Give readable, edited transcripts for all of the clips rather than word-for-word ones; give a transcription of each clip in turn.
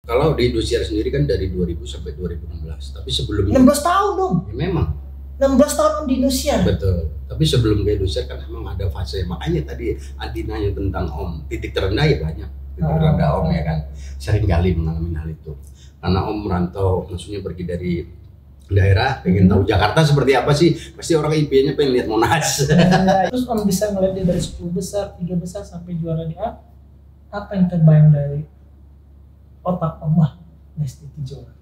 Kalau di Indosiar sendiri kan dari 2000 sampai 2016. Tapi sebelumnya 16 tahun dong. ya memang 16 tahun Om di Indosiar. betul. Tapi sebelum ke Indosiar kan memang ada fase. Makanya tadi Adi nanya tentang Om titik terendah ya banyak. Titik terendah Om ya kan. Sering kali mengalami hal itu. Karena Om merantau, maksudnya pergi dari daerah, pengen tahu Jakarta seperti apa sih. Pasti orang IP-nya pengen lihat Monas. Terus Om bisa ngeliat dia dari 10 besar, 3 besar sampai juara di A. Apa yang terbayang dari otak Om? Wah, Nestiti juara.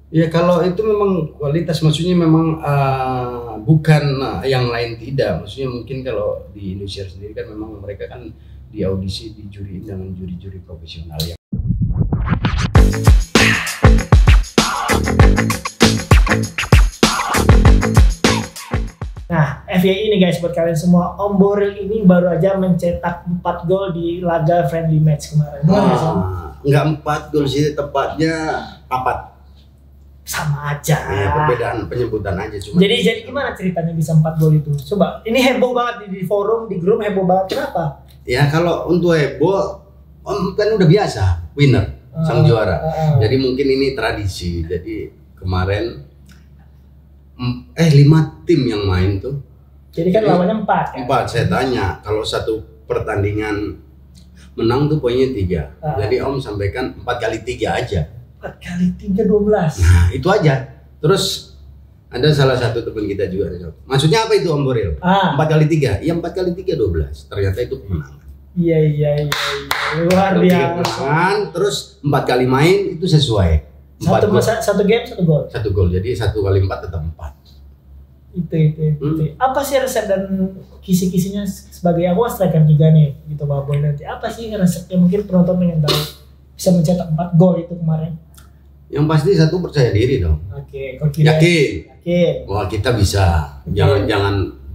Ya kalau itu memang kualitas, maksudnya memang bukan yang lain tidak. Maksudnya mungkin kalau di Indonesia sendiri kan memang mereka kan di audisi dijuriin dengan juri-juri profesional ya. Nah, FYI ini guys buat kalian semua, Om Boril ini baru aja mencetak 4 gol di laga friendly match kemarin. Enggak 4 gol sih, tepatnya 4. Sama aja. Ya, perbedaan penyebutan aja cuma. Jadi gimana ceritanya bisa 4 gol itu? Coba, ini heboh banget di forum, di grup heboh banget. Kenapa? Ya kalau untuk heboh, Om kan udah biasa winner, sang juara. Jadi mungkin ini tradisi. Jadi kemarin 5 tim yang main tuh. Jadi kan lawannya 4 kan? 4, saya tanya kalau satu pertandingan menang tuh poinnya 3. Jadi Om sampaikan 4 kali 3 aja. 4 kali 3 12. Nah itu aja. Terus ada salah satu teman kita juga. Maksudnya apa itu Om Boril? 4 kali 3? Ya 4 kali 3 12. Ternyata itu kemenangan. Iya. Luar biasa. Terus 4 kali main itu sesuai. Satu game 1 gol. 1 gol. Jadi 1 kali 4 tetap 4. Itu. Apa sih resep dan kisi-kisinya sebagai aku striker juga nih gitu Pak Boy nanti. Apa sih resepnya, mungkin penonton pengen tahu bisa mencetak 4 gol itu kemarin? Yang pasti satu percaya diri dong. Oke, yakin. Wah kita bisa. Jangan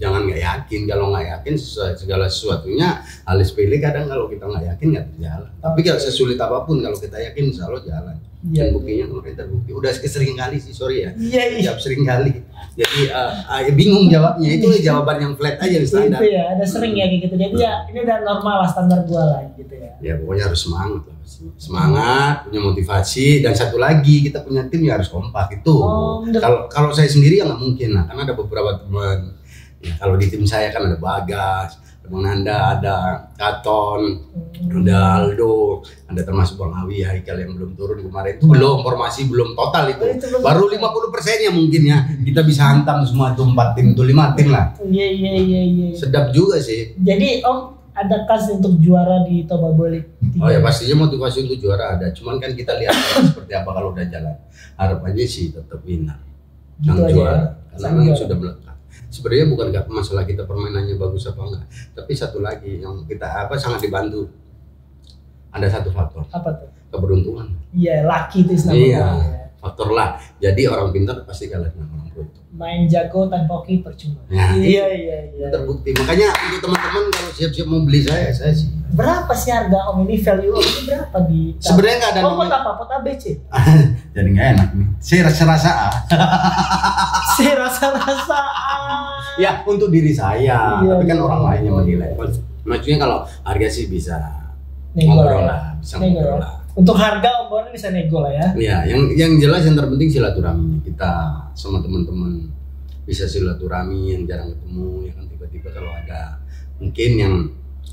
nggak yakin. Kalau nggak yakin segala sesuatunya hal sepele kadang kalau kita nggak yakin nggak berjalan. Tapi kalau sesulit apapun kalau kita yakin insya Allah jalan. Dan buktinya kemarin terbukti. Udah sering kali sih, sorry ya. Jawab sering kali. Jadi bingung jawabnya. Itu jawaban yang flat aja standar. Itu ya, ada sering ya gitu. Jadi ya ini udah normal lah, standar gua lah gitu ya. Ya pokoknya harus semangat lah. Semangat, punya motivasi, dan satu lagi kita punya tim ya harus kompak itu. Kalau saya sendiri ya nggak mungkin lah, karena ada beberapa teman. Ya, kalau di tim saya kan ada Bagas, ada Bang Nanda, ada Katon, ada Aldo, ada termasuk Bang Awi, Haikal yang belum turun kemarin. Itu belum, formasi belum total itu. Baru 50% ya mungkin ya. Kita bisa hantam semua itu 4 tim, itu 5 tim lah. Iya. Sedap juga sih. Jadi Om ada kas untuk juara di Toba Boy League 3? Oh ya pastinya motivasi untuk juara ada. Cuman kan kita lihat seperti apa kalau udah jalan. Harapannya sih tetap winner. Gitu aja juara. Ya? Karena memang sudah melekat. Sebenarnya bukan masalah kita permainannya bagus apa enggak, tapi satu lagi yang kita sangat dibantu, ada satu faktor. Apa tuh? Keberuntungan. Iya, laki itu istilahnya. Iya, faktor lah. Jadi orang pintar pasti kalah dengan orang beruntung. Main jago tanpa hoki percuma. Ya, iya. Terbukti. Makanya untuk teman-teman kalau siap-siap mau beli saya sih. Berapa sih harga Om ini, value Om ini berapa di? Sebenarnya nggak ada. Pot apa? Pot ABC. Jadi nggak enak nih. Saya rasa Ya untuk diri saya, tapi kan orang lainnya menilai. Maksudnya kalau harga sih bisa ngobrol lah, bisa ngobrol lah. Untuk harga Om Boril bisa nego lah ya. Iya, yang jelas yang terpenting silaturahmi kita sama teman-teman, bisa silaturahmi yang jarang ketemu ya kan, tiba-tiba kalau ada mungkin yang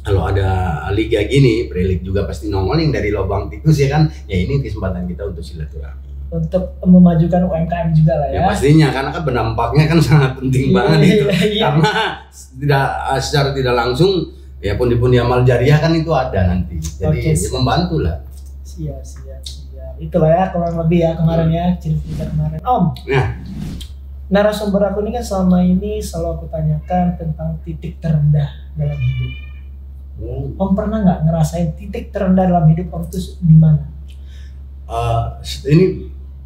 kalau ada liga gini, pre-league juga pasti nongol yang dari lubang tikus ya kan. Ya ini kesempatan kita untuk silaturahmi. Untuk memajukan UMKM juga lah ya. Ya pastinya, karena kan berdampaknya kan sangat penting banget itu. Karena secara tidak langsung ya pundi-pundi amal jariah kan itu ada nanti. Jadi membantu lah. Siap. Itulah ya kurang lebih ya kemarin ya cerita kemarin. Om. Nah. Narasumber aku ini kan selama ini selalu aku tanyakan tentang titik terendah dalam hidup. Om pernah nggak ngerasain titik terendah dalam hidup Om itu di mana? Ini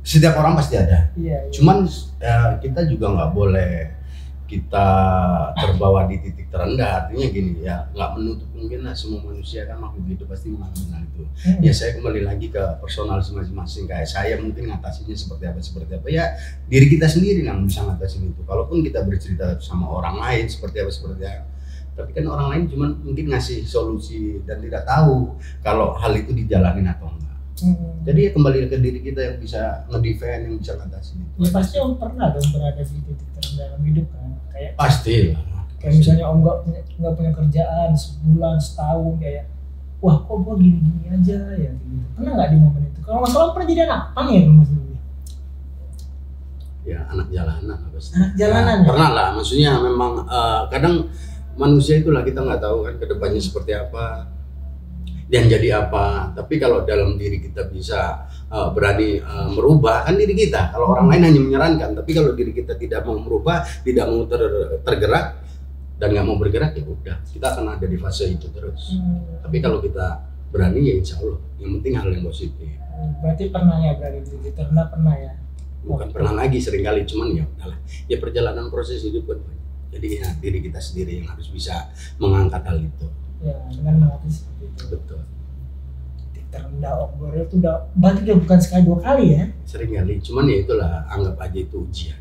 setiap orang pasti ada. Iya. Cuman kita juga nggak boleh kita terbawa di titik terendah. Artinya gini ya, nggak menutup mungkin lah, semua manusia kan makhluk hidup pasti mengalami hal itu. Ya saya kembali lagi ke personal masing-masing. Kayak saya mungkin ngatasinya seperti apa ya, diri kita sendiri yang bisa ngatasin itu. Kalaupun kita bercerita sama orang lain seperti apa, tapi kan orang lain cuman mungkin ngasih solusi dan tidak tahu kalau hal itu dijalanin atau enggak. Jadi ya kembali ke diri kita yang bisa ngedefend, yang bisa ngatasi. Ya pasti Om pernah dong berada di titik terendah dalam hidup kan? Kayak pasti lah. Kayak misalnya Om nggak punya kerjaan sebulan, setahun, kayak wah kok gua gini-gini aja ya gitu. Pernah nggak di momen itu? Kalau masalah pernah jadi anak apa nih ya Mas? Ya anak jalanan pasti. Anak jalanan ya, pernah lah, maksudnya memang kadang manusia itulah kita nggak tahu kan kedepannya seperti apa dan jadi apa. Tapi kalau dalam diri kita bisa berani merubah kan diri kita. Kalau orang lain hanya menyarankan, tapi kalau diri kita tidak mau merubah, tidak mau tergerak dan nggak mau bergerak, ya udah kita akan ada di fase itu terus. Tapi kalau kita berani ya insya Allah. Yang penting hal yang positif. Berarti pernah ya berada di titik terendah, pernah ya? Bukan pernah lagi, seringkali, cuman ya udahlah. Ya perjalanan proses hidup kan. Jadi ya diri kita sendiri yang harus bisa mengangkat hal itu. Ya, dengan mengerti seperti itu. Betul. Titik terendah Om Boril itu udah berarti udah bukan sekali 2 kali ya? Sering kali, cuman ya itulah, anggap aja itu ujian.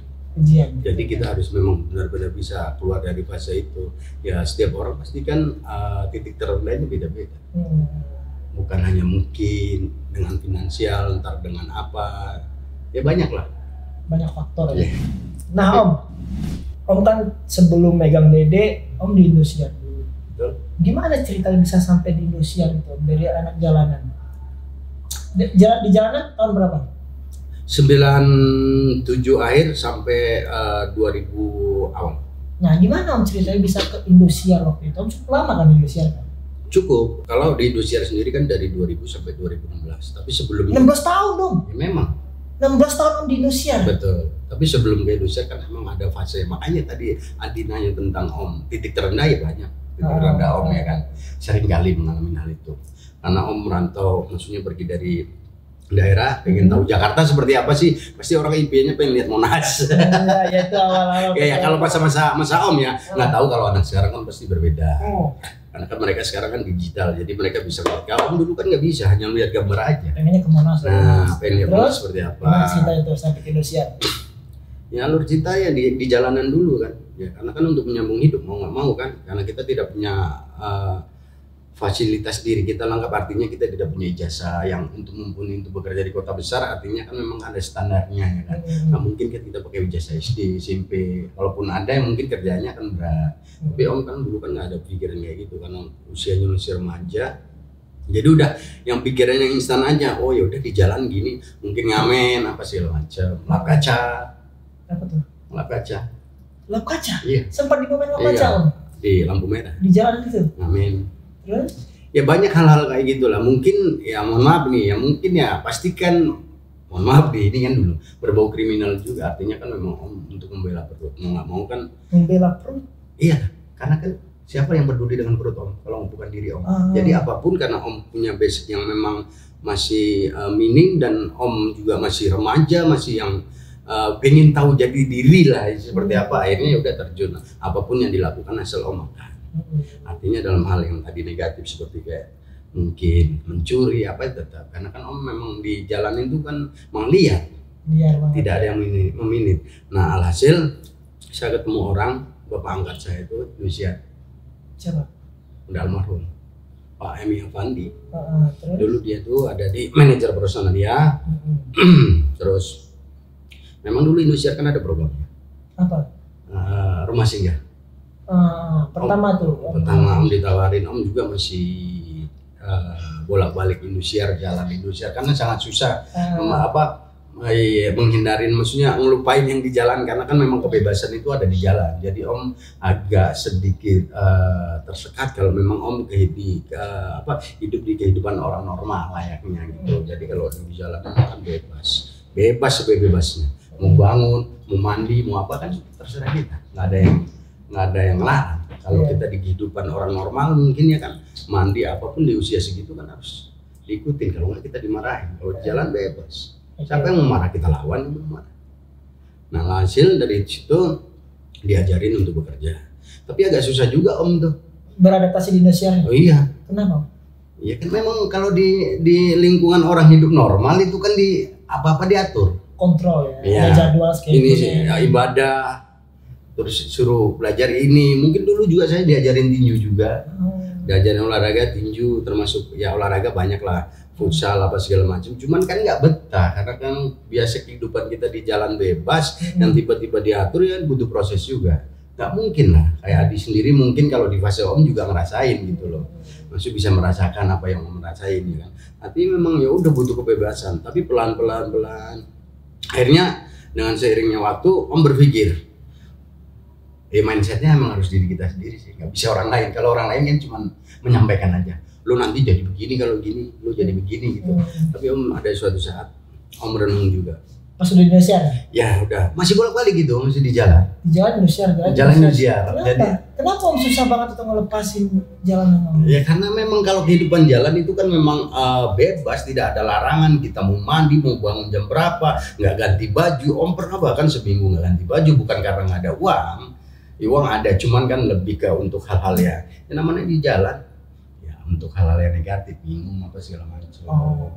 Jadi kita harus memang benar-benar bisa keluar dari fase itu. Ya setiap orang pasti kan titik terendahnya beda-beda. Bukan hanya mungkin dengan finansial, ntar dengan apa. Ya banyak lah. Banyak faktor ya. Nah Om kan sebelum megang Dede, Om di Indosiar dulu. Betul. Gimana ceritanya bisa sampai di Indosiar itu dari anak jalanan? Di jalanan tahun berapa? 97 akhir sampai 2000 awal. Nah gimana Om ceritanya bisa ke Indosiar waktu itu? Om cukup lama kan di Indosiar kan? Cukup. Kalau di Indosiar sendiri kan dari 2000 sampai 2016. Tapi sebelumnya 16 tahun dong. Ya memang. 16 tahun Om di Indosiar. Betul. Tapi sebelum ke Indosiar kan memang ada fase. Makanya tadi Adi nanya tentang Om. Titik terendah ya banyak. Titik terendah Om ya kan. Sering kali mengalami hal itu. Karena Om merantau, maksudnya pergi dari daerah, pengen tahu Jakarta seperti apa sih, pasti orang impiannya pengen lihat Monas. Ya itu awal-awal. Ya kalau masa Om ya, nggak tahu kalau anak sekarang kan pasti berbeda. Karena kan mereka sekarang kan digital, jadi mereka bisa lihat. Kalau Om dulu kan nggak bisa, hanya lihat gambar aja. Pengennya ke Monas. Nah, pengen lihat Monas seperti apa. Gimana cinta itu sampai ke Indosiar? Ya alur cinta ya di jalanan dulu kan. Ya karena kan untuk menyambung hidup mau nggak mau kan, karena kita tidak punya fasilitas diri kita lengkap, artinya kita tidak punya ijazah yang untuk mumpuni untuk bekerja di kota besar, artinya kan memang ada standarnya ya kan. Nah mungkin kita pakai ijazah SD, SMP, kalaupun ada yang mungkin kerjanya akan berat. Tapi Om kan dulu kan nggak ada pikiran kayak gitu karena usianya masih remaja. Jadi udah yang pikiran yang instan aja. Oh ya udah di jalan gini, mungkin ngamen apa sih macam, lap kaca. Apa tuh? Lap kaca. Lap kaca? Iya. Sempat di momen lap kaca Om? Di lampu merah. Di jalan itu? Ngamen. Terus? Ya banyak hal-hal kayak gitulah. Mungkin ya mohon maaf nih ya, mungkin ya pastikan mohon maaf nih, ini kan dulu berbau kriminal juga, artinya kan memang Om untuk membela perut, mau nggak mau kan membela perut. Iya, karena kan siapa yang peduli dengan perut Om kalau bukan diri Om. Jadi apapun, karena Om punya basic yang memang masih minim dan Om juga masih remaja, masih yang pengen tahu jadi diri lah seperti apa, akhirnya ya udah terjun apapun yang dilakukan asal Om makan. Artinya dalam hal yang tadi negatif seperti kayak mungkin mencuri apa tetap, karena kan Om memang di jalan itu kan melihat tidak ada yang meminit. Nah alhasil saya ketemu orang, bapak angkat saya itu usia siapa? Udah almarhum Pak Emi Afandi. Terus? Dulu dia tuh ada di manajer perusahaan dia. Terus memang dulu Indosiar kan ada programnya. Apa? Rumah singgah. Pertama Om ditawarin, Om juga masih bolak-balik Indosiar, jalan Indosiar karena sangat susah menghindarin, maksudnya ngelupain yang di jalan, karena kan memang kebebasan itu ada di jalan. Jadi Om agak sedikit tersekat kalau memang Om hidup di kehidupan orang normal layaknya gitu. Jadi kalau di jalan kan bebas sebebasnya, mau bangun, mau mandi, mau apa kan terserah kita, nggak ada yang larang. Kalau kita di kehidupan orang normal mungkin ya kan mandi apapun di usia segitu kan harus diikutin, kalau nggak kita dimarahin. Kalau di jalan bebas, siapa yang mau marah, kita lawan yang mau marah. Nah hasil dari situ diajarin untuk bekerja, tapi agak susah juga Om tuh beradaptasi di Indosiar. Oh iya. Kenapa? Iya kan memang kalau di lingkungan orang hidup normal itu kan di apa-apa diatur, kontrol ya. Jadwal ini sih ya, ibadah, terus suruh belajar ini. Mungkin dulu juga saya diajarin tinju juga, diajarin olahraga tinju, termasuk ya olahraga banyak lah, futsal apa segala macam. Cuman kan nggak betah karena kan biasa kehidupan kita di jalan bebas yang tiba-tiba diatur ya butuh proses juga. Nggak mungkin lah. Kayak Adi sendiri mungkin kalau di fase Om juga ngerasain gitu loh. Maksudnya bisa merasakan apa yang Om rasain kan. Artinya memang ya udah butuh kebebasan. Tapi pelan-pelan. Akhirnya dengan seiringnya waktu Om berpikir. Mindsetnya emang harus diri kita sendiri sih. Nggak bisa orang lain. Kalau orang lain kan cuma menyampaikan aja. Lu nanti jadi begini kalau gini. Lu jadi begini gitu. Tapi Om ada suatu saat Om renung juga. Pas udah di Indonesia? Ya udah. Masih bolak-balik gitu. Masih di jalan. Di jalan Indonesia? Jalan Indonesia. Kenapa Om susah banget untuk ngelepasin jalan Om? Ya karena memang kalau kehidupan jalan itu kan memang bebas. Tidak ada larangan. Kita mau mandi, mau bangun jam berapa. Nggak ganti baju. Om pernah bahkan seminggu nggak ganti baju. Bukan karena nggak ada uang. Uang ada, cuman kan lebih ke untuk hal-hal yang namanya di jalan ya untuk hal-hal yang negatif, minum apa segala macam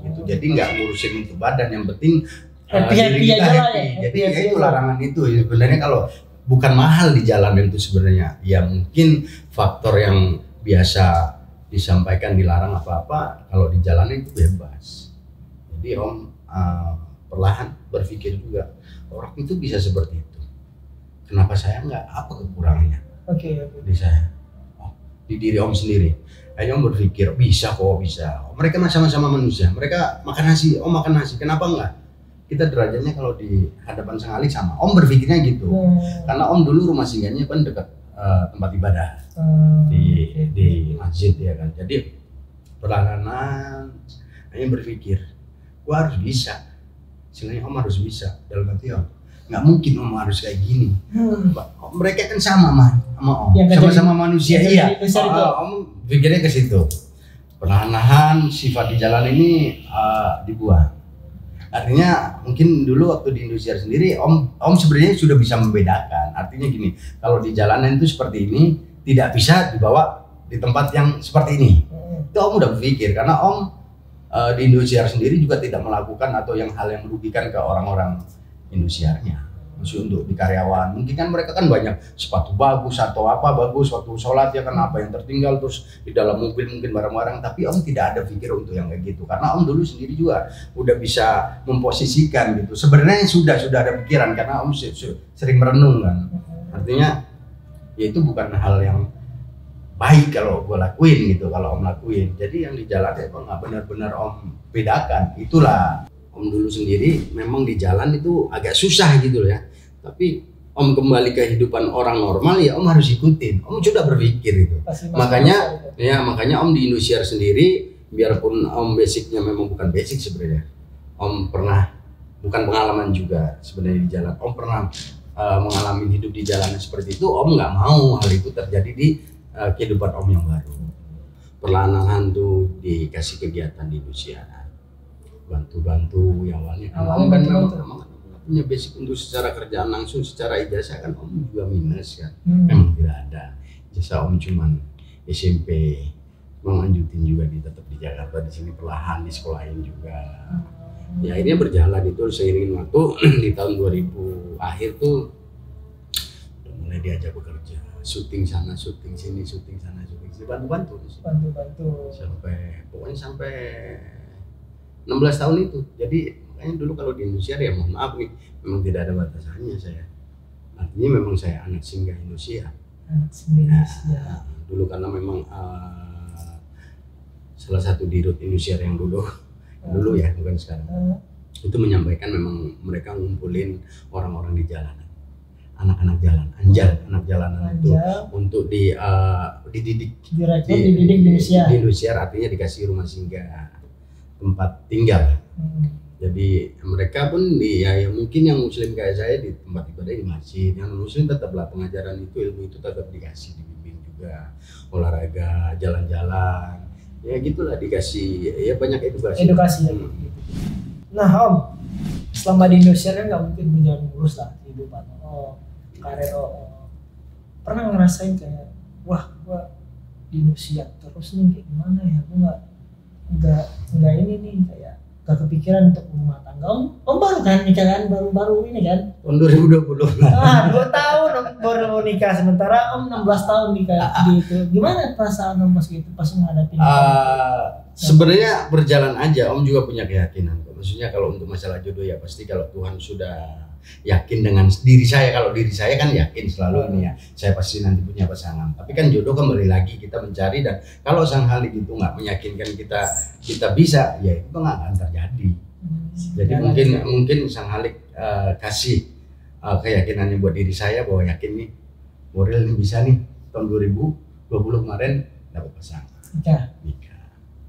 gitu. Jadi nggak ngurusin itu badan, yang penting diri kita happy. Jadi ya itu larangan itu sebenarnya kalau bukan mahal di jalan itu sebenarnya ya mungkin faktor yang biasa disampaikan dilarang apa-apa, kalau di jalan itu bebas. Jadi Om perlahan berpikir juga orang itu bisa seperti itu. Kenapa saya enggak? Apa kekurangannya? Oke. Di saya, di diri Om sendiri. Akhirnya Om berpikir bisa kok bisa. Mereka sama-sama manusia. Mereka makan nasi, Om makan nasi. Kenapa enggak? Kita derajatnya kalau di hadapan Sang Alik sama. Om berpikirnya gitu. Karena Om dulu rumah singgahnya kan dekat tempat ibadah di masjid ya kan. Jadi perlahan-lahan hanya berpikir, gua harus bisa. Sebenarnya Om harus bisa dalam arti Om. Nggak mungkin Om harus kayak gini. Mereka kan sama Om, sama-sama manusia. Iya. Om pikirnya ke situ. Perlahan-lahan sifat di jalan ini dibuang. Artinya mungkin dulu waktu di Indonesia sendiri Om sebenarnya sudah bisa membedakan. Artinya gini, kalau di jalanan itu seperti ini tidak bisa dibawa di tempat yang seperti ini. Itu Om udah berpikir karena Om di Indonesia sendiri juga tidak melakukan atau hal yang merugikan ke orang-orang Indosiarnya, maksud untuk di karyawan. Mungkin kan mereka kan banyak sepatu bagus atau apa bagus waktu sholat ya kan apa yang tertinggal terus di dalam mobil mungkin barang-barang. Tapi Om tidak ada pikir untuk yang kayak gitu karena Om dulu sendiri juga udah bisa memposisikan gitu. Sebenarnya sudah ada pikiran karena Om sering merenung kan. Artinya ya itu bukan hal yang baik kalau gue lakuin gitu kalau Om lakuin. Jadi yang di jalan ya kok nggak benar-benar Om bedakan. Itulah. Om dulu sendiri memang di jalan itu agak susah gitu ya. Tapi Om kembali ke kehidupan orang normal ya Om harus ikutin. Om sudah berpikir itu. Makanya Om di Indonesia sendiri biarpun Om basicnya memang bukan basic sebenarnya. Om pernah bukan pengalaman juga sebenarnya di jalan. Om pernah mengalami hidup di jalanan seperti itu. Om nggak mau hal itu terjadi di kehidupan Om yang baru. Perlahan-lahan tuh dikasih kegiatan di Indonesia. Bantu yang awalnya Om kan memang punya basic untuk secara kerjaan langsung, secara ijazah kan Om juga minus kan. Memang tidak ada ijazah Om cuman SMP, melanjutin juga tetap di Jakarta di sini perlahan di sekolahin juga. Ya akhirnya berjalan itu seiring waktu di tahun 2000 akhir tuh udah mulai diajak bekerja, syuting sana, syuting sini, syuting sana, syuting sini, bantu sampai 16 tahun itu. Jadi makanya dulu kalau di Indonesia ya mohon maaf nih, memang tidak ada batasannya saya. Artinya memang saya anak singgah Indonesia. Dulu karena memang salah satu dirut Indonesia yang dulu ya bukan sekarang. Itu menyampaikan memang mereka ngumpulin orang-orang di jalanan. Anak-anak jalan, anak jalanan itu untuk dididik di Indonesia artinya dikasih rumah singgah, tempat tinggal. Jadi mereka pun ya mungkin yang muslim kayak saya di tempat ibadah di masjid, yang muslim tetaplah pengajaran itu, ilmu itu tetap dikasih, dibimbing juga, olahraga, jalan-jalan, ya gitulah dikasih ya banyak edukasi. Nah Om, selama di Indonesia kan nggak mungkin punya ngurus lah kehidupan karir pernah ngerasain kayak wah gua di Indonesia terus nih kayak gimana ya, gua nggak ini nih kayak gak kepikiran untuk rumah tangga. Om baru kan nikah kan, baru ini kan tahun 2020 2 tahun baru nikah, sementara Om 16 tahun nikah gitu. Gimana perasaan Om pas gitu, pas menghadapi sebenarnya berjalan aja. Om juga punya keyakinan. Maksudnya kalau untuk masalah jodoh ya pasti kalau Tuhan sudah yakin dengan diri saya. Kalau diri saya kan yakin selalu ini ya, saya pasti nanti punya pasangan. Tapi kan jodoh kembali lagi kita mencari, dan kalau Sang Halik itu nggak meyakinkan kita bisa, ya itu nggak akan terjadi. Jadi mungkin Sang Halik kasih keyakinannya buat diri saya bahwa yakin nih, Boril ini bisa nih tahun 2020 kemarin dapat pasangan. Nikah.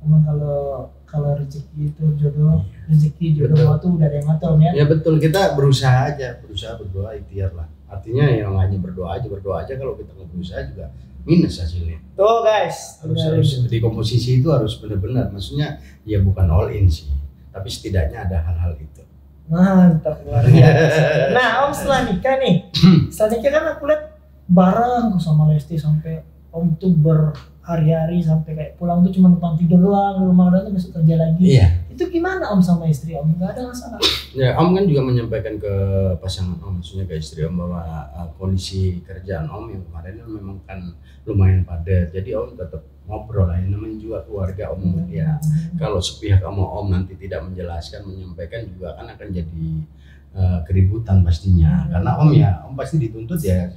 Emang kalau rezeki itu jodoh, rezeki jodoh itu udah ada yang ngatur ya. Ya betul, kita berusaha aja, berdoa, ikhtiar lah. Artinya yang hanya berdoa aja. Kalau kita nggak berusaha juga minus hasilnya. Tuh guys, harus di komposisi itu harus benar-benar, maksudnya ya bukan all in sih, tapi setidaknya ada hal-hal itu. Mantap, luar biasa. Nah Om setelah nikah nih, setelah nikah kan aku lihat bareng sama Lesti sampai Om tuh berhari-hari sampai kayak pulang tuh cuma numpang tidur doang di rumah, udah tuh besok kerja lagi. Iya. Itu gimana Om sama istri Om? Gak ada masalah? Ya Om kan juga menyampaikan ke pasangan Om, maksudnya ke istri Om, bahwa kondisi kerjaan Om yang kemarin memang kan lumayan padat. Jadi Om tetap ngobrol lah, yang namanya juga keluarga Om ya. Kalau sepihak sama Om nanti tidak menjelaskan, menyampaikan juga kan akan jadi keributan pastinya. Karena Om pasti dituntut ya,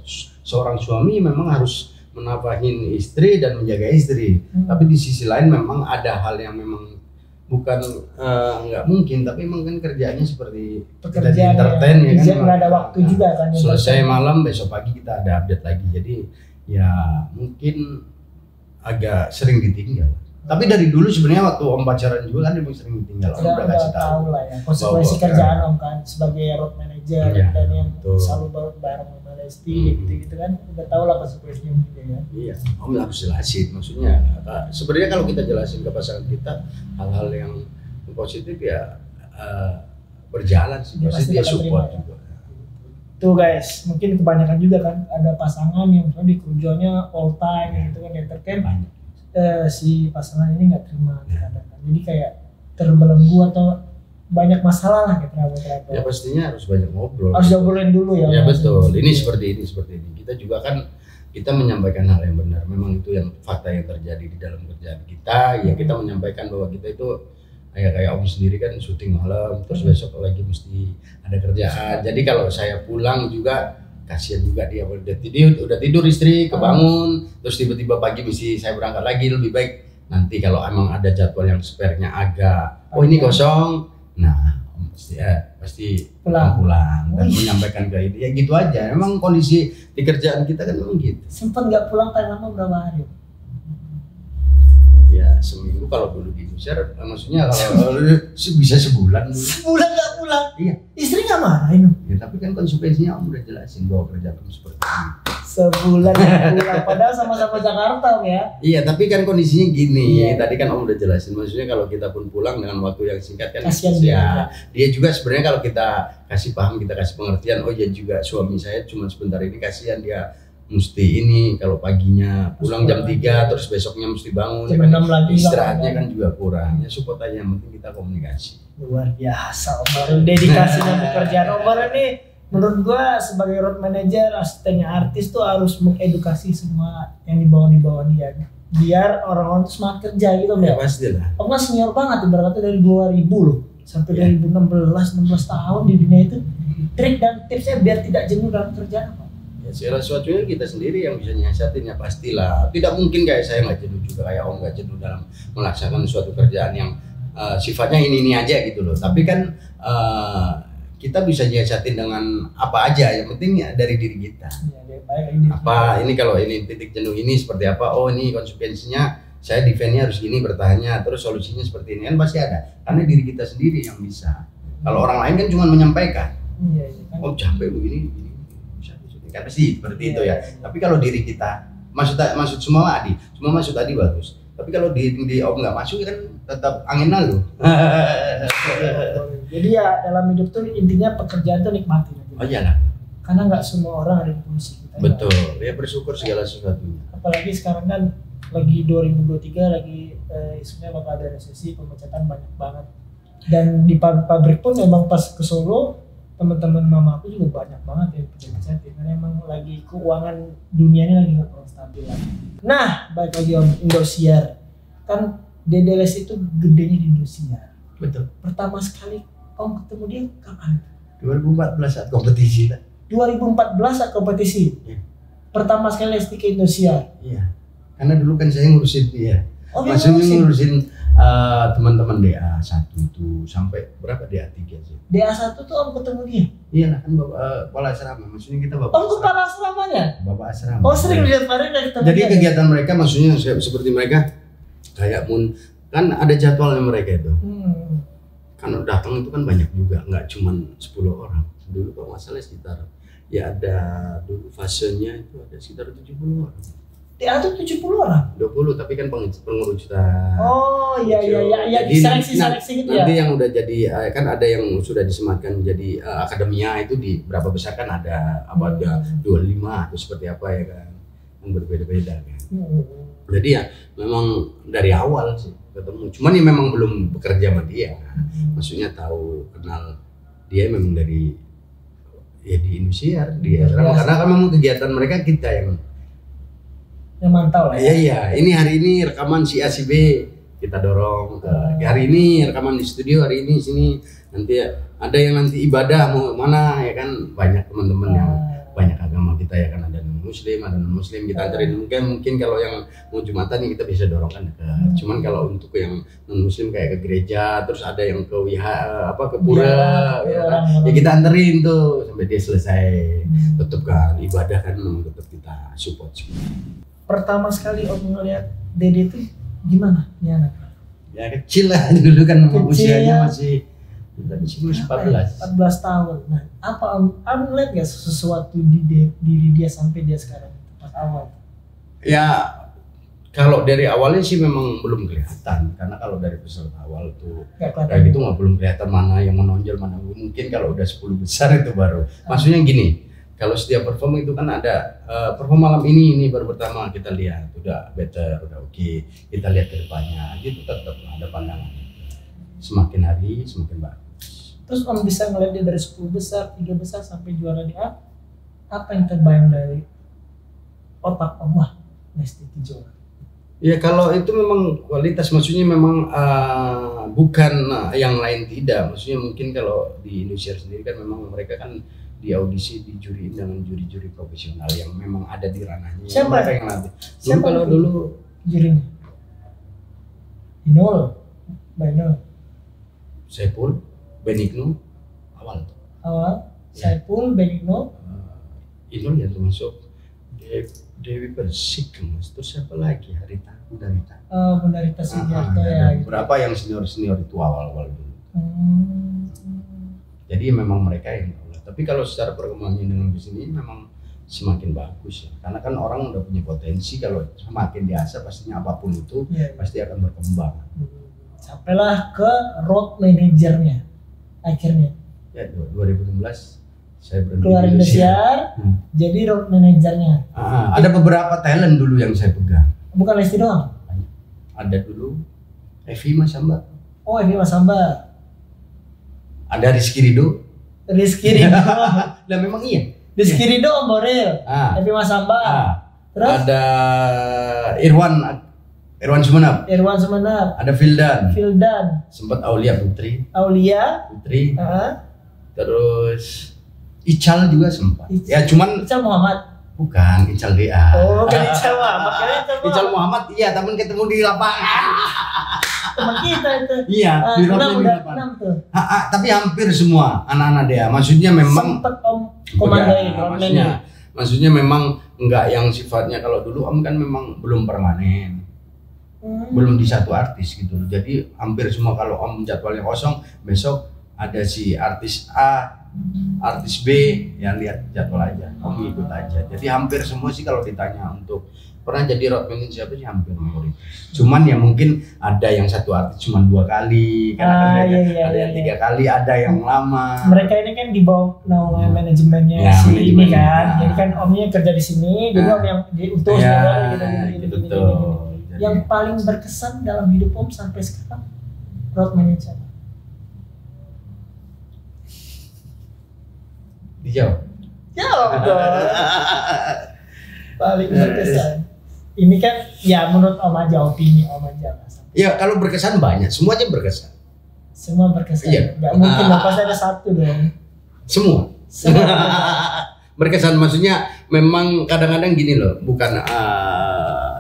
seorang suami memang harus menafahin istri dan menjaga istri. Tapi di sisi lain memang ada hal yang memang bukan nggak mungkin, tapi memang kan kerjaannya seperti kita di entertain ya kan. Nggak ada waktu juga kan. Selesai malam, besok pagi kita ada update lagi. Jadi ya mungkin agak sering ditinggal. Tapi dari dulu sebenarnya waktu Om pacaran juga kan dia sering ditinggal. Om udah kasih tahu lah ya konsekuensi kerjaan Om kan sebagai road manager dan yang selalu bareng sama Lesti gitu kan, udah tahu lah konsekuensinya mungkin ya. Iya, Om harus jelasin, maksudnya sebenarnya kalau kita jelasin ke pasangan kita hal-hal yang positif ya berjalan sih, pasti dia support juga. Tuh guys, mungkin kebanyakan juga kan ada pasangan yang misalnya di kerjanya all time gitu kan, ya terkait si pasangan ini nggak terima kadang-kadang, jadi kayak terbelenggu atau banyak masalah lah gitu. Ya pastinya harus banyak ngobrol. Harus ngobrolin dulu ya. Ya betul. Ini seperti ini. Kita juga kan kita menyampaikan hal yang benar. Memang itu yang fakta yang terjadi di dalam kerjaan kita. Ya kita menyampaikan bahwa kita itu kayak Om sendiri kan syuting malam, terus besok lagi mesti ada kerjaan. Jadi kalau saya pulang juga kasihan juga dia udah tidur istri kebangun, terus tiba-tiba pagi mesti saya berangkat lagi. Lebih baik nanti kalau emang ada jadwal yang spare-nya agak ini kosong, nah pasti pulang dan menyampaikan ke dia gitu aja. Memang kondisi di kerjaan kita kan memang gitu. Sempat nggak pulang paling lama berapa hari? Ya seminggu kalau dulu di Indonesia, maksudnya kalau bisa sebulan. Sebulan nggak pulang? Iya. Istri nggak marahin? Ya tapi kan konsekuensinya Om udah jelasin bahwa kerja kamu seperti ini. Sebulan pulang, padahal sama-sama Jakarta ya. Iya tapi kan kondisinya gini. Tadi kan Om udah jelasin, maksudnya kalau kita pun pulang dengan waktu yang singkat kan kasihan dia juga sebenarnya kalau kita kasih paham, kita kasih pengertian, oh ya juga suami saya cuma sebentar ini, kasihan dia mesti ini kalau paginya pulang jam 3 terus besoknya mesti bangun jam 6 lagi, istirahatnya kan juga kurang. Ya support aja, yang penting kita komunikasi. Luar biasa Om Boril, dedikasi dan pekerjaan Om Boril ini menurut gua sebagai road manager, asistennya artis tuh harus mengedukasi semua yang di bawah dia biar orang-orang tuh semangat kerja gitu ya. Pastilah. Om kan senior banget ibaratnya dari 2000 loh sampai 2016 tahun di dunia itu. Trik dan tipsnya biar tidak jenuh dalam kerjaan apa? Segala sesuatunya kita sendiri yang bisa nyiasatin, ya pastilah. Tidak mungkin kayak saya nggak jenuh juga, kayak Om nggak jenuh dalam melaksanakan suatu kerjaan yang sifatnya ini aja gitu loh. Tapi kan kita bisa nyiasatin dengan apa aja, yang penting ya dari diri kita. Apa ini kalau ini titik jenuh ini seperti apa? Oh ini konsekuensinya saya defense-nya harus gini, bertahannya, terus solusinya seperti ini, kan pasti ada. Karena diri kita sendiri yang bisa. Kalau orang lain kan cuma menyampaikan. Oh capek begini. Kan pasti seperti itu ya. Tapi kalau diri kita maksud semua maksud tadi bagus. Tapi kalau di Om nggak masuk kan tetap angin lalu. Jadi ya dalam hidup tuh intinya pekerjaan tuh nikmatin aja. Oh iyalah. Karena nggak semua orang ada di posisi kita. Betul. Ya bersyukur segala sesuatunya. Apalagi sekarang kan lagi 2023 lagi isunya bakal ada resesi, pemecatan banyak banget. Dan di pabrik pun memang pas ke Solo teman-teman mama aku juga banyak banget ya pejabat cantik karena emang lagi keuangan dunia ini lagi nggak terlalu stabil lagi. Nah, balik lagi Om, Indosiar kan Dedeles itu gedenya di Indosiar. Betul. Pertama sekali Om ketemu dia kapan? 2014 saat kompetisi. 2014 saat kompetisi. Ya. Pertama sekali Lesti ke Indosiar. Iya. Karena dulu kan saya ngurusin dia. Oh, maksudnya ngurusin teman-teman DA1 itu sampai berapa DA3 sih? DA1 tuh Om ketemu dia? Iya lah kan kepala asrama, maksudnya kita bapak. Om kepala asramanya? Bapak asrama. Oh sering lihat mereka ketemu. Jadi kegiatan mereka maksudnya seperti mereka kayak kan ada jadwalnya mereka itu. Kan datang itu kan banyak juga, nggak cuma 10 orang. Dulu kalau nggak salah sekitar ya ada dulu fasenya itu ada sekitar 70 orang. DA itu 70 orang? 20 tapi kan pengurusan. Oh iya. Jadi seleksi gitu ya? Nanti yang udah jadi kan ada yang sudah disematkan jadi akademia itu di berapa besar kan ada ada 25 atau seperti apa ya kan, yang berbeda-beda kan. Jadi ya memang dari awal sih ketemu, cuman ya memang belum bekerja sama dia. Maksudnya tahu kenal dia memang dari ya di Indosiar dia karena kan memang kegiatan mereka kita yang mantau lah ya. Iya, ini hari ini rekaman si A si B kita dorong ke hari ini rekaman di studio, hari ini sini, nanti ada yang nanti ibadah mau mana ya kan, banyak teman-teman yang banyak agama kita ya kan, ada muslim ada non muslim kita anterin, mungkin kalau yang mau jumatan nih kita bisa dorongkan ke cuman kalau untuk yang non muslim kayak ke gereja, terus ada yang ke ke pura ya kita anterin tuh sampai dia selesai. Tetap kan ibadah kan tetap kita support. Pertama sekali Om ngeliat Dede itu gimana nih anak? Ya kecil lah dulu kan, usianya masih 14 tahun. Nah, apa Om ngeliat gak sesuatu di diri dia sampai dia sekarang pas awal? Ya kalau dari awalnya sih memang belum kelihatan, karena kalau dari peserta awal tuh kayak gitu belum kelihatan mana yang menonjol mana, mungkin kalau udah 10 besar itu baru. Maksudnya gini, kalau setiap perform itu kan ada perform malam ini baru pertama kita lihat udah better, udah oke, kita lihat ke depannya gitu, tetap ada pandangan semakin hari semakin bagus. Terus Om bisa ngeliat dia dari 10 besar, 3 besar sampai juara di A, apa yang terbayang dari otak Om? Wah, Lesti juara. Ya kalau itu memang kualitas, maksudnya memang bukan yang lain tidak, maksudnya mungkin kalau di Indonesia sendiri kan memang mereka kan di audisi dijuriin dengan juri-juri profesional yang memang ada di ranahnya. Siapa yang nanti? Siapa kalau dulu jurinya? Inul, Bainul, Saipul, Benigno awal. Saipul, Benigno, Inul yang termasuk Dewi Persik, Mas. Terus siapa lagi? Harita, Bundarita. Bundarita Sugiarto ya. Beberapa yang senior itu awal dulu. Jadi memang mereka yang tahu. Tapi kalau secara perkembangan dengan bis ini memang semakin bagus ya. Karena kan orang udah punya potensi, kalau semakin diasah pastinya apapun itu pasti akan berkembang. Sampailah ke road manajernya akhirnya. Ya 2016 saya berhenti keluar Indosiar, jadi road manajernya. Ada beberapa talent dulu yang saya pegang. Bukan Lesti doang? Ada dulu Evi Masamba. Oh, Evi Masamba. Ada Rizky Ridho. Lah memang iya. Rizky Ridho Om Boril. Evi Masamba. Terus ada Irwan Sumenap. Ada Fildan. Sempat Aulia Putri. Terus Ical juga sempat. Ya cuman Ical Muhammad. Bukan, Ical DA. Oh, bukan Ical Muhammad. Ical Muhammad iya, teman ketemu di lapangan. Teman kita itu. Iya, di lapangan. Tapi hampir semua anak-anak DA. Maksudnya memang sempat Om komandoin. Maksudnya memang enggak yang sifatnya, kalau dulu Om kan memang belum permanen. Belum di satu artis gitu. Jadi hampir semua kalau Om jadwalnya kosong, besok ada si artis A, artis B, yang lihat jadwal aja, Om ikut aja. Jadi hampir semua sih kalau ditanya untuk pernah jadi road manager siapa sih, hampir mayoritas. Cuman ya mungkin ada yang satu artis cuma 2 kali, karena ada yang 3 kali, ada yang lama. Mereka ini kan di bawah naungan manajemennya si ini kan. Jadi kan Omnya kerja di sini, jadi Om yang diutus gitu. Yang paling berkesan dalam hidup Om sampai sekarang road manager. Dijawab. Jawab dong. Paling berkesan. Ini kan ya menurut Om aja, opini Om aja. Ya kalau berkesan banyak, semuanya berkesan. Semua berkesan. Iya. Gak mungkin lah, pasti ada satu dong. Semua. Berkesan maksudnya memang kadang-kadang gini loh, bukan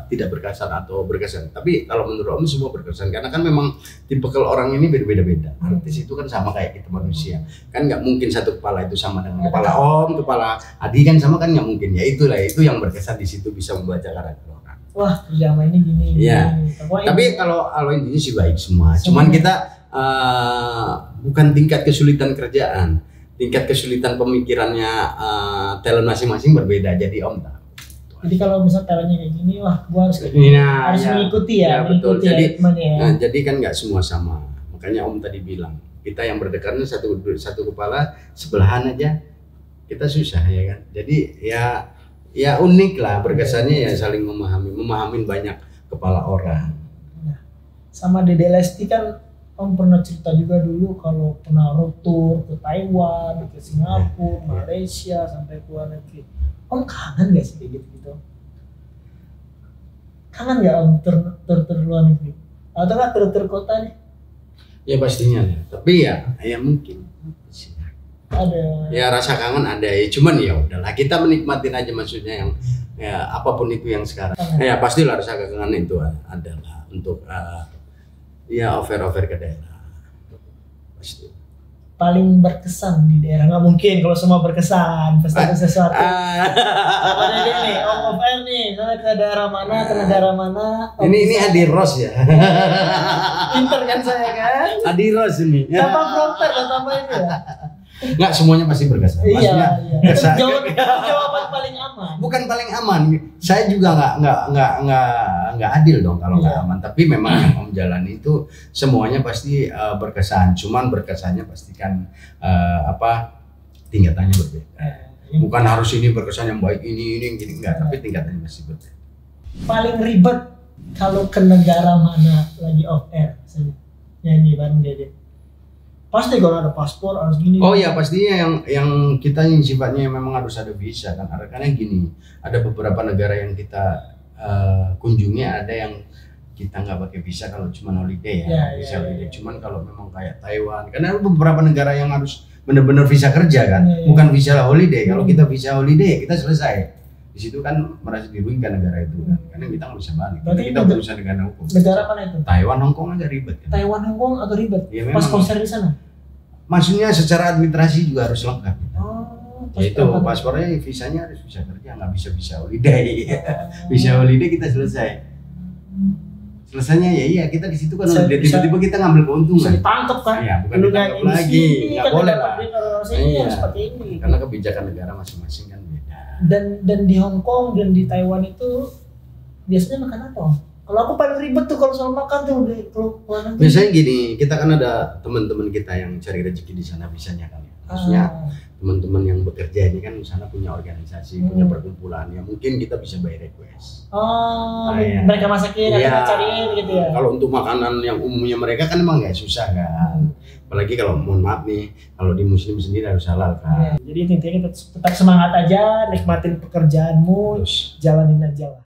tidak berkesan atau berkesan, tapi kalau menurut Om semua berkesan karena kan memang tipikal orang ini berbeda-beda. Artis itu kan sama kayak kita manusia, kan nggak mungkin satu kepala itu sama dengan kepala Om, kepala Adi kan sama kan nggak mungkin. Ya itulah itu yang berkesan di situ, bisa membaca karakter orang. Wah kerjaan ini gini. Ya. Tapi kalau intinya sih baik semua. Cuman kita bukan tingkat kesulitan kerjaan, tingkat kesulitan pemikirannya talent masing-masing berbeda. Jadi Om tahu. Jadi kalau misal talentnya kayak gini, wah gua harus mengikuti ya, betul. Jadi jadi kan nggak semua sama. Makanya Om tadi bilang kita yang berdekatnya satu kepala sebelahan aja kita susah ya kan. Jadi ya unik lah, berkesannya ya saling memahamin banyak kepala orang. Nah, sama Dede Lesti kan Om pernah cerita juga dulu kalau pernah road tour ke Taiwan, ke Singapura, Malaysia, sampai ke luar negeri. Om kangen gak sih kayak gitu? Kangen gak Om tur luar negeri? Atau kan tur kota nih? Ya pastinya, tapi ya mungkin ada. Ya rasa kangen ada ya, cuman ya udahlah kita menikmatin aja, maksudnya yang ya apapun itu yang sekarang. Ya pastilah rasa kangen itu adalah untuk ya over ke daerah. Pasti. Paling berkesan di daerah, nggak mungkin kalau semua berkesan, pasti ada sesuatu. Apa nih Om of Air nih, ke daerah mana, ke negara mana? Ini Adi Ros ya. Pinter kan saya kan? Adi Ros ini. Tambah prompter dan tambah ini ya. Nggak semuanya pasti berkesan. Iya. Jawaban paling aman. Bukan paling aman. Saya juga nggak adil dong kalau nggak aman. Tapi memang yang Om jalani itu semuanya pasti berkesan. Cuman berkesannya pastikan tingkatannya berbeda. Bukan harus ini berkesan yang baik ini enggak. Tapi tingkatannya masih berbeda. Paling ribet kalau ke negara mana lagi off air, nyanyi bareng Dede. Pasti kalau ada paspor harus gini. Oh ya pastinya yang kita yang sifatnya memang harus ada visa kan. Karena gini, ada beberapa negara yang kita kunjungi, ada yang kita nggak pakai visa kalau cuma holiday ya. Holiday. Cuman kalau memang kayak Taiwan, karena ada beberapa negara yang harus benar-benar visa kerja kan, bukan visa holiday. Kalau kita visa holiday kita selesai. Di situ kan merasa dirugikan negara itu kan, karena kita nggak bisa balik. Kita berusaha dengan hukum. Negara mana itu? Taiwan, Hong Kong aja ribet. Kan? Taiwan, Hong Kong agak ribet. Ya, pas konser di sana. Maksudnya secara administrasi juga harus lengkap. Itu paspornya, visanya harus bisa kerja, nggak bisa visa holiday. Visa holiday kita selesai. Selesainya ya kita di situ kan tiba-tiba kita ngambil keuntungan. Bisa ditangkap kan? Ya, bukan ditangkap lagi. Nggak boleh Pak. Iya. Seperti ini. Karena kebijakan negara masing-masing kan beda. Dan di Hong Kong dan di Taiwan itu biasanya makan apa? Kalau aku paling ribet tuh kalau soal makan tuh kalau biasanya gini, kita kan ada teman-teman kita yang cari rezeki di sana bisanya kan ya. Maksudnya teman-teman yang bekerja ini kan di sana punya organisasi, punya perkumpulan ya, mungkin kita bisa buy request. Mereka masakin, kita cariin gitu ya. Kalau untuk makanan yang umumnya mereka kan emang nggak susah kan. Apalagi kalau mohon maaf nih, kalau di muslim sendiri harus halal kan. Jadi intinya kita tetap semangat aja, nikmatin pekerjaanmu, jalanin aja lah.